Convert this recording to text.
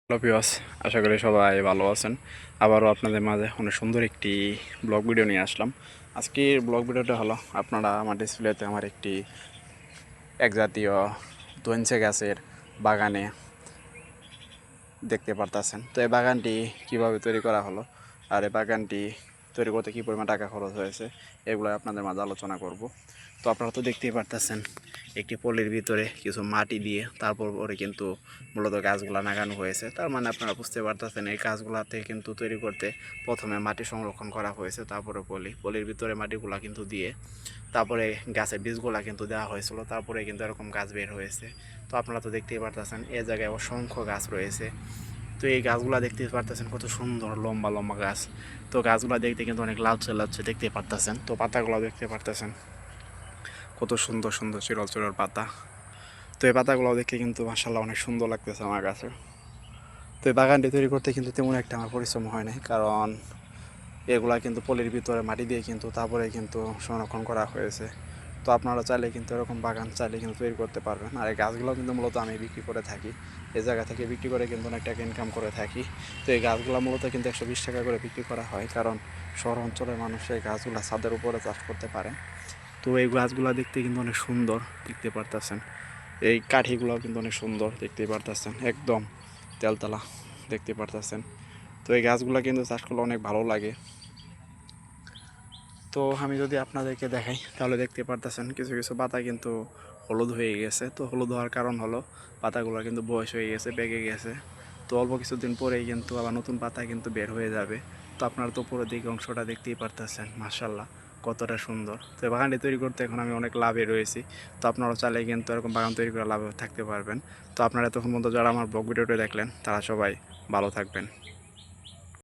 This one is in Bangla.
হ্যালো ভিউয়ার্স, আশা করি সবাই ভালো আছেন। আবারও আপনাদের মাঝে অনেক সুন্দর একটি ব্লগ ভিডিও নিয়ে আসলাম। আজকের ব্লগ ভিডিওটা হলো, আপনারা আমার ডিসপ্লেতে আমার একটি এক জাতীয় দোয়েনচে গাছের বাগানে দেখতে পারতেছেন। তো এই বাগানটি কিভাবে তৈরি করা হলো আর এই বাগানটি তৈরি করতে কী পরিমাণ টাকা খরচ হয়েছে, এগুলো আপনাদের মাঝে আলোচনা করব। তো আপনারা তো দেখতেই পারতেছেন একটি পলির ভিতরে কিছু মাটি দিয়ে তারপর পরে কিন্তু মূলত গাছগুলা লাগানো হয়েছে। তার মানে আপনারা বুঝতে পারতেছেন এই গাছগুলাতে কিন্তু তৈরি করতে প্রথমে মাটি সংরক্ষণ করা হয়েছে, তারপরে পলির ভিতরে মাটিগুলা কিন্তু দিয়ে তারপরে গাছের বীজগুলা কিন্তু দেওয়া হয়েছিল, তারপরে কিন্তু এরকম গাছ বের হয়েছে। তো আপনারা তো দেখতেই পারতেছেন এই জায়গায় অসংখ্য গাছ রয়েছে। তো এই গাছগুলা দেখতে পারতেছেন কত সুন্দর লম্বা লম্বা গাছ। তো গাছগুলা দেখতে কিন্তু অনেক লালচে লালচে দেখতে পারতেছেন। তো পাতাগুলো দেখতে পারতেছেন কত সুন্দর সুন্দর চিরল চিরল পাতা। তো এই পাতাগুলো দেখে কিন্তু মাশাআল্লাহ অনেক সুন্দর লাগতেছে আমার কাছে। তো এই বাগানটি তৈরি করতে কিন্তু তেমন একটা আমার পরিশ্রম হয় নাই, কারণ এগুলা কিন্তু পলির ভিতরে মাটি দিয়ে কিন্তু তারপরে কিন্তু সংরক্ষণ করা হয়েছে। তো আপনারা চাইলে কিন্তু এরকম বাগান চাইলে কিন্তু তৈরি করতে পারবেন। আর এই গাছগুলো কিন্তু মূলত আমি বিক্রি করে থাকি, এই জায়গা থেকে বিক্রি করে কিন্তু অনেক টাকা ইনকাম করে থাকি। তো এই গাছগুলো মূলত কিন্তু 120 টাকা করে বিক্রি করা হয়, কারণ শহর অঞ্চলের মানুষ এই গাছগুলো ছাদের উপরে চাষ করতে পারে। তো এই গাছগুলো দেখতে কিন্তু অনেক সুন্দর দেখতে পারতেছেন। এই কাঠিগুলো কিন্তু অনেক সুন্দর দেখতে পারতেছেন, একদম তেলতলা দেখতে পারতেছেন। তো এই গাছগুলো কিন্তু চাষ করলে অনেক ভালো লাগে। তো আমি যদি আপনাদেরকে দেখাই তাহলে দেখতে পারতেছেন কিছু কিছু পাতা কিন্তু হলুদ হয়ে গেছে। তো হলুদ হওয়ার কারণ হলো পাতাগুলো কিন্তু বয়স হয়ে গেছে, পেকে গেছে। তো অল্প কিছুদিন পরেই কিন্তু আবার নতুন পাতা কিন্তু বের হয়ে যাবে। তো আপনারা তো উপরের দিকে অংশটা দেখতেই পারতেছেন মাশাআল্লাহ কতটা সুন্দর। তো এই বাগানটি তৈরি করতে এখন আমি অনেক লাভে রয়েছি। তো আপনারাও চাইলে কিন্তু এরকম বাগান তৈরি করে লাভে থাকতে পারবেন। তো আপনারা তখন পর্যন্ত যারা আমার ব্লগ ভিডিওটা দেখলেন তারা সবাই ভালো থাকবেন।